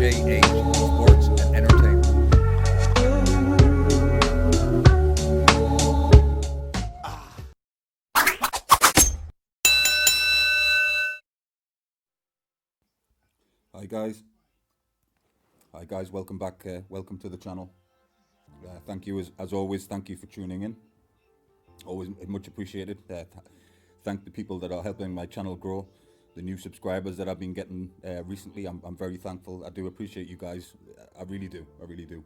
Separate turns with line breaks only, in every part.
JH Sports and Entertainment.
Hi guys. Hi guys, welcome back. Welcome to the channel. Thank you as always. Thank you for tuning in. Always much appreciated. Thank the people that are helping my channel grow. The new subscribers that I've been getting recently. I'm very thankful. I do appreciate you guys. I really do. I really do.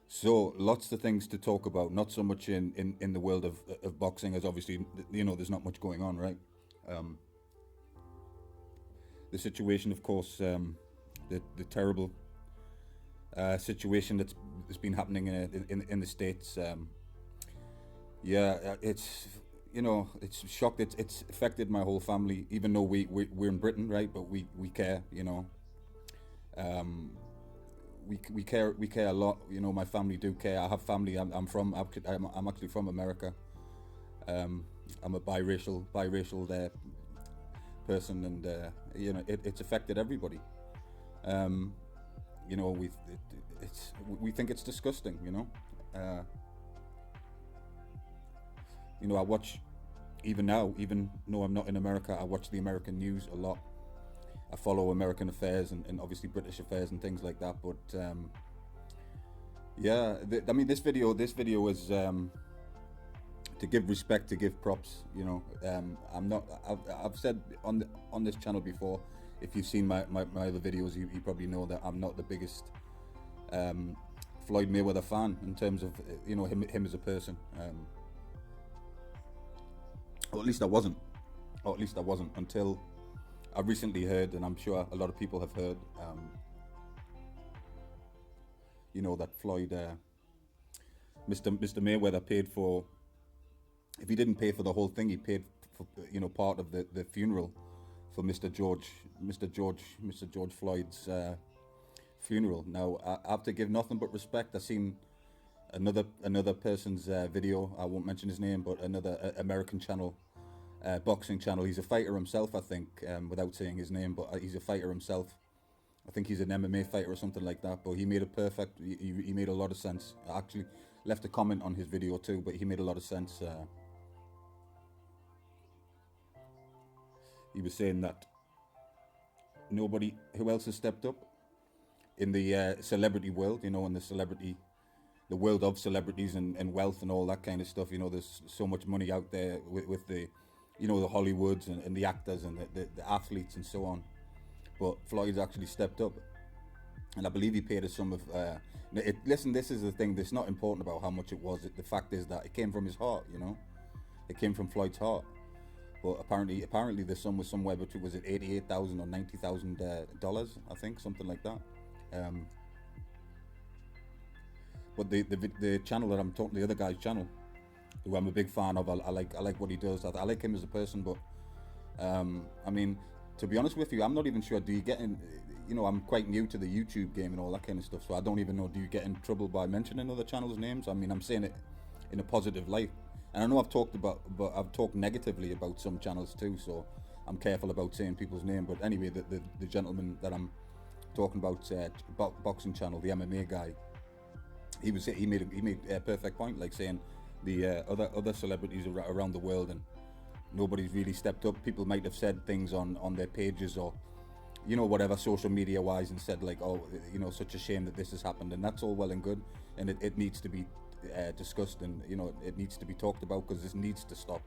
So lots of things to talk about. Not so much in the world of boxing, as obviously there's not much going on, right? The situation, of course, the terrible situation that's been happening in the States. It's shocked. It's affected my whole family. Even though we're in Britain, right? But we care. We care a lot. My family do care. I have family. I'm actually from America. I'm a biracial there person, and it's affected everybody. We think it's disgusting. I watch, even though I'm not in America, I watch the American news a lot. I follow American affairs and obviously British affairs and things like that. But this video is to give respect, to give props. I've said on this channel before, if you've seen my other videos, you probably know that I'm not the biggest Floyd Mayweather fan in terms of him as a person. Or at least I wasn't until I recently heard, and I'm sure a lot of people have heard, that Floyd, Mr. Mayweather paid for, if he didn't pay for the whole thing, he paid for part of the funeral for Mr. George Floyd's funeral. Now I have to give nothing but respect. I seen another person's video. I won't mention his name, but another American channel, boxing channel. He's a fighter himself, I think, without saying his name, but he's a fighter himself. I think he's an MMA fighter or something like that. But he made he made a lot of sense. I actually left a comment on his video too, but he made a lot of sense. He was saying that nobody who else has stepped up in the celebrity world, in the world of celebrities and wealth and all that kind of stuff. There's so much money out there with the the Hollywoods and the actors and the athletes and so on. But Floyd's actually stepped up, and I believe he paid a sum of listen, this is the thing that's not important about how much it was. The fact is that it came from his heart. It came from Floyd's heart. But apparently the sum was somewhere between, was it $88,000 or $90,000, I think, something like that. But the channel that I'm talking, the other guy's channel, who I'm a big fan of, I like what he does. I like him as a person, but to be honest with you, I'm not even sure. Do you get in? I'm quite new to the YouTube game and all that kind of stuff, so I don't even know. Do you get in trouble by mentioning other channels' names? I'm saying it in a positive light. And I know I've talked negatively about some channels too, so I'm careful about saying people's name. But anyway, the gentleman that I'm talking about, boxing channel, the MMA guy, he made a perfect point, like saying the other celebrities around the world, and nobody's really stepped up. People might have said things on their pages or whatever, social media wise, and said like, oh, such a shame that this has happened, and that's all well and good, and it needs to be discussed, and it needs to be talked about, because this needs to stop.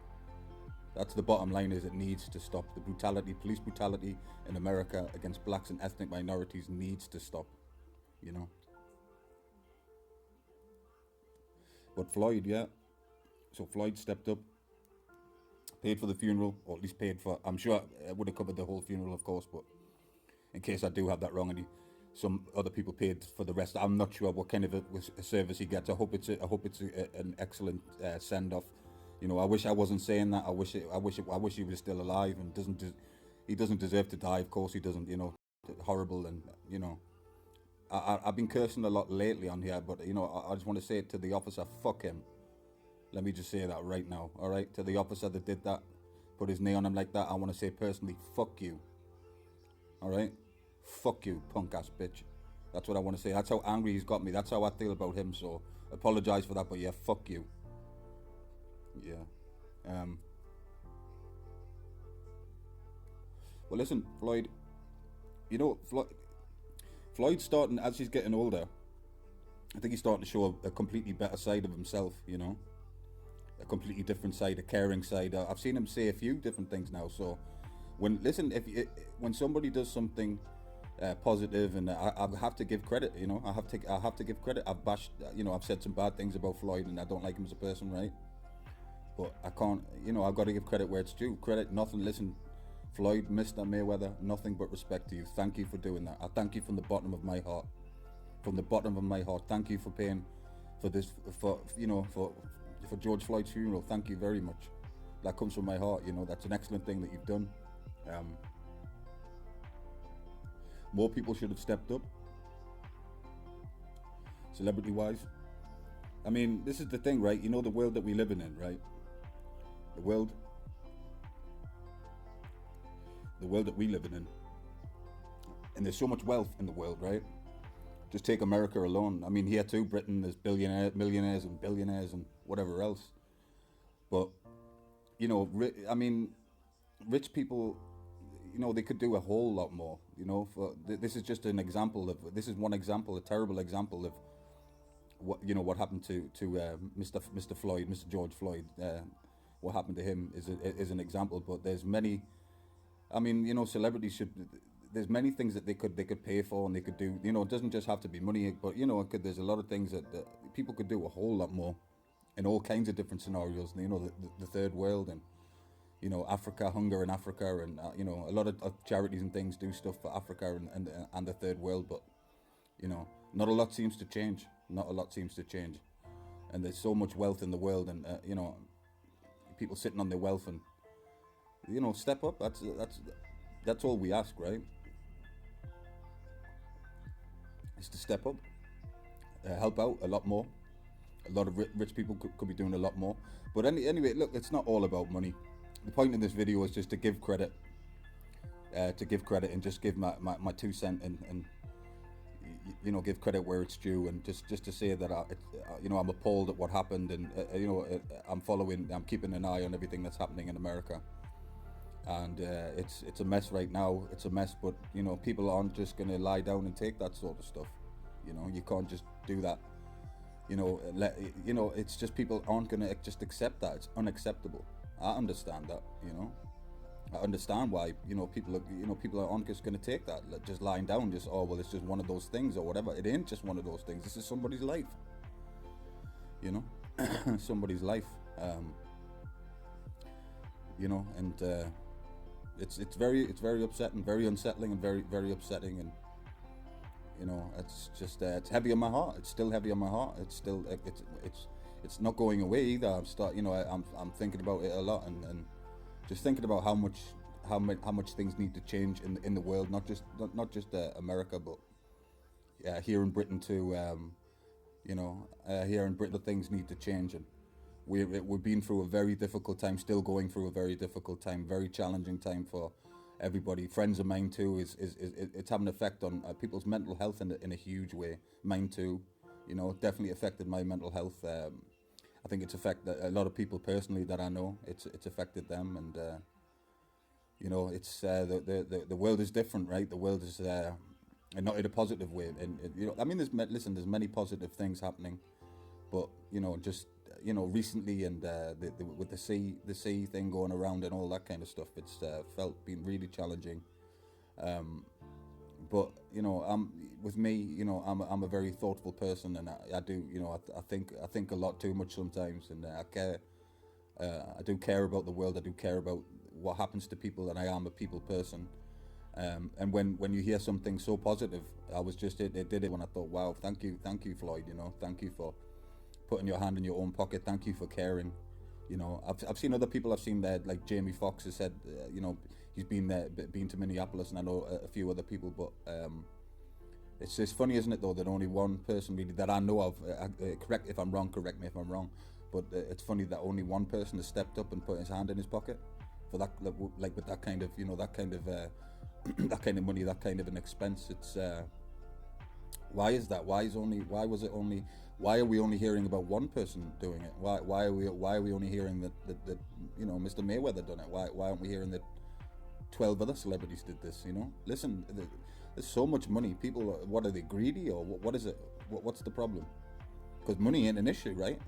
That's the bottom line, is it needs to stop. The police brutality in America against blacks and ethnic minorities needs to stop. But Floyd, so Floyd stepped up, paid for the funeral, or at least paid for, I'm sure it would have covered the whole funeral, of course, but in case I do have that wrong, and some other people paid for the rest. I'm not sure what kind of a service he gets. I hope it's an excellent send off. I wish I wasn't saying that. I wish he was still alive, and he doesn't deserve to die. Of course he doesn't. Horrible, and I've been cursing a lot lately on here, but I just want to say it to the officer. Fuck him. Let me just say that right now. All right, to the officer that did that, put his knee on him like that. I want to say personally, fuck you. All right. Fuck you, punk ass bitch. That's what I want to say. That's how angry he's got me. That's how I feel about him. So apologize for that, but yeah, fuck you. Yeah. Um, well, listen, Floyd. You know, Floyd's starting as he's getting older. I think he's starting to show a completely better side of himself. You know, a completely different side, a caring side. I've seen him say a few different things now. So when somebody does something positive, and I have to give credit. You know, I have to give credit. I've bashed. You know, I've said some bad things about Floyd, and I don't like him as a person, right? But I can't. You know, I've got to give credit where it's due. Credit, nothing. Listen, Floyd, Mr. Mayweather, nothing but respect to you. Thank you for doing that. I thank you from the bottom of my heart. From the bottom of my heart, thank you for paying for this, for you know, for George Floyd's funeral. Thank you very much. That comes from my heart. You know, that's an excellent thing that you've done. Um, more people should have stepped up, celebrity-wise. I mean, this is the thing, right? You know, the world that we live in, right? The world, the world that we live in, and there's so much wealth in the world, right? Just take America alone. I mean, here too, Britain, there's millionaires and billionaires and whatever else. But you know, I mean, rich people, you know, they could do a whole lot more. You know, this is just an example of. This is one example, a terrible example of what happened to Mr. Floyd, Mr. George Floyd. What happened to him is an example, but there's many. I mean, you know, celebrities should. There's many things that they could pay for and they could do. You know, it doesn't just have to be money, but you know, there's a lot of things that people could do a whole lot more, in all kinds of different scenarios. You know, the third world, and you know, Africa, hunger in Africa, and you know, a lot of charities and things do stuff for Africa and the third world, but you know, not a lot seems to change. Not a lot seems to change, and there's so much wealth in the world, and you know, people sitting on their wealth, and you know, step up. That's all we ask, right? Is to step up, help out a lot more. A lot of rich people could be doing a lot more. But anyway, look, it's not all about money. The point in this video is just to give credit, and just give my 2 cents, and you know, give credit where it's due, and just to say that you know, I'm appalled at what happened, and you know, I'm keeping an eye on everything that's happening in America, and it's a mess right now. It's a mess, but you know, people aren't just gonna lie down and take that sort of stuff. You know, you can't just do that. You know, it's just people aren't gonna just accept that. It's unacceptable. I understand that. You know, I understand why, you know, people aren't just going to take that, just lying down, just, oh, well, it's just one of those things or whatever. It ain't just one of those things. This is somebody's life, you know, somebody's life, you know, and it's very upsetting, very unsettling, and very, very upsetting. And, you know, it's just, it's heavy on my heart. It's still heavy on my heart. It's still, it's not going away either. I'm thinking about it a lot, and just thinking about how much things need to change in the world, not just America, but here in Britain too. You know, here in Britain, things need to change, and we've been through a very difficult time, still going through a very difficult time, very challenging time for everybody. Friends of mine too, it's having an effect on people's mental health in a huge way. Mine too, you know, definitely affected my mental health. I think it's affected a lot of people personally that I know. It's affected them, and you know, it's the world is different, right? The world is and not in a positive way. And you know, I mean, there's many positive things happening, but you know, just you know, recently, and with the sea thing going around and all that kind of stuff, it's been really challenging. But you know, with me, you know, I'm a very thoughtful person, and I do, you know, I think a lot too much sometimes, and I care. I do care about the world. I do care about what happens to people, and I am a people person. And when you hear something so positive, it did it when I thought, wow, thank you, Floyd. You know, thank you for putting your hand in your own pocket. Thank you for caring. You know, I've seen other people. I've seen that, like Jamie Foxx has said, you know, he's been to Minneapolis, and I know a few other people. But it's funny, isn't it, though, that only one person really that I know of. Correct if I'm wrong. Correct me if I'm wrong. But it's funny that only one person has stepped up and put his hand in his pocket for that, like with that kind of, you know, that kind of that kind of money, that kind of an expense. It's Why is that? Why was it only? Why are we only hearing about one person doing it? Why are we only hearing that Mr. Mayweather done it? Why aren't we hearing that 12 other celebrities did this? Listen, there's so much money. People, what are they, greedy, or what is it? What's the problem? Because money ain't an issue, right?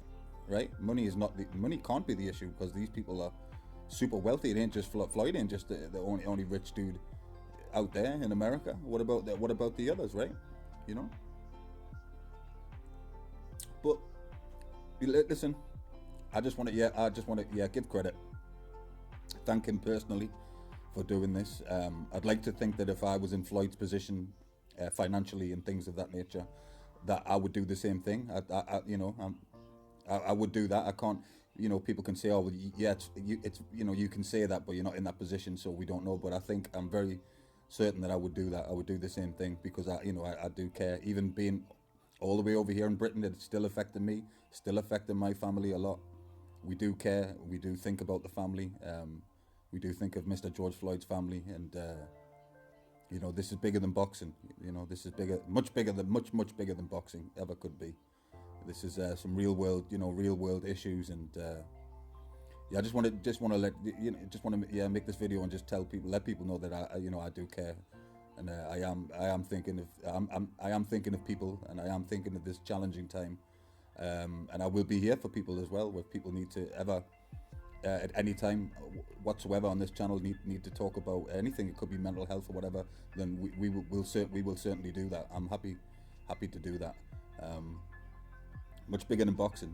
Right? Money can't be the issue because these people are super wealthy. It ain't just Floyd ain't just the only rich dude out there in America. What about the others, right? You know. But listen, I just want to give credit, thank him personally for doing this. I'd like to think that if I was in Floyd's position, financially and things of that nature, that I would do the same thing. I would do that. I can't. People can say, "Oh, well, yeah, you can say that, but you're not in that position, so we don't know." But I think I'm very certain that I would do that. I would do the same thing because I do care. Even being all the way over here in Britain, it's still affecting me, still affecting my family a lot. We do care. We do think about the family. We do think of Mr. George Floyd's family, and this is bigger than boxing. This is much bigger than boxing ever could be. This is some real world issues, and I just want to make this video and just let people know that I do care, and I am thinking of people, and I am thinking of this challenging time, and I will be here for people as well. If people need to ever at any time whatsoever on this channel need to talk about anything, it could be mental health or whatever, then we will certainly do that. I'm happy to do that. Much bigger than boxing.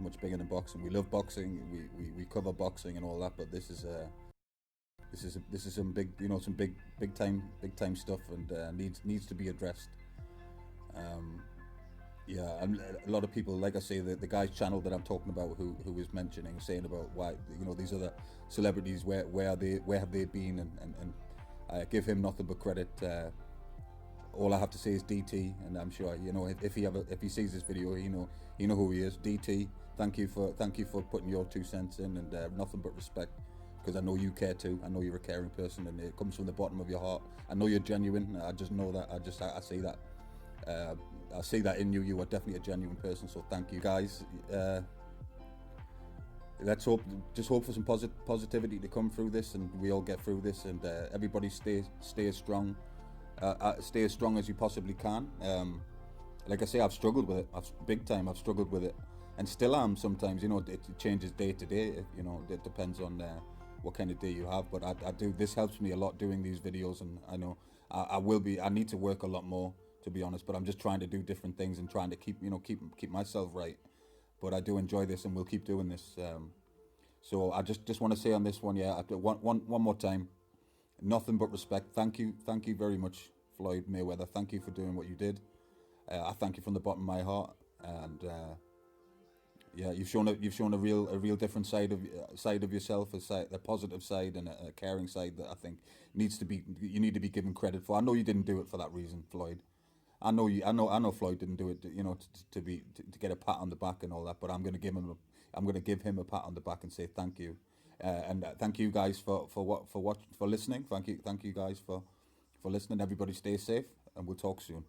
We love boxing. We cover boxing and all that, but this is some big big time stuff, and needs to be addressed. And a lot of people, like I say, the guy's channel that I'm talking about, who was mentioning, saying about why these other celebrities, where have they been, and I give him nothing but credit. All I have to say is DT, and I'm sure if he sees this video, you know who he is. DT, thank you for putting your 2 cents in, and nothing but respect, because I know you care too. I know you're a caring person, and it comes from the bottom of your heart. I know you're genuine. I just know that. I see that. I see that in you. You are definitely a genuine person. So thank you, guys. Let's hope for some positivity to come through this, and we all get through this, and everybody stay as strong. Stay as strong as you possibly can. Like I say, I've struggled with it. Big time. I've struggled with it, and still am sometimes. It changes day to day. It depends on what kind of day you have. But I do. This helps me a lot doing these videos, and I know I need to work a lot more, to be honest. But I'm just trying to do different things and trying to keep myself right. But I do enjoy this, and we'll keep doing this. So I just want to say on this one, one more time, nothing but respect. Thank you very much, Floyd Mayweather. Thank you for doing what you did. I thank you from the bottom of my heart, and you've shown a real different side of yourself, a positive side and a caring side that I think you need to be given credit for. I know you didn't do it for that reason, Floyd. I know Floyd didn't do it, to get a pat on the back and all that. But I'm going to give him a pat on the back and say thank you, and thank you guys for listening. Thank you guys for listening. Everybody stay safe, and we'll talk soon.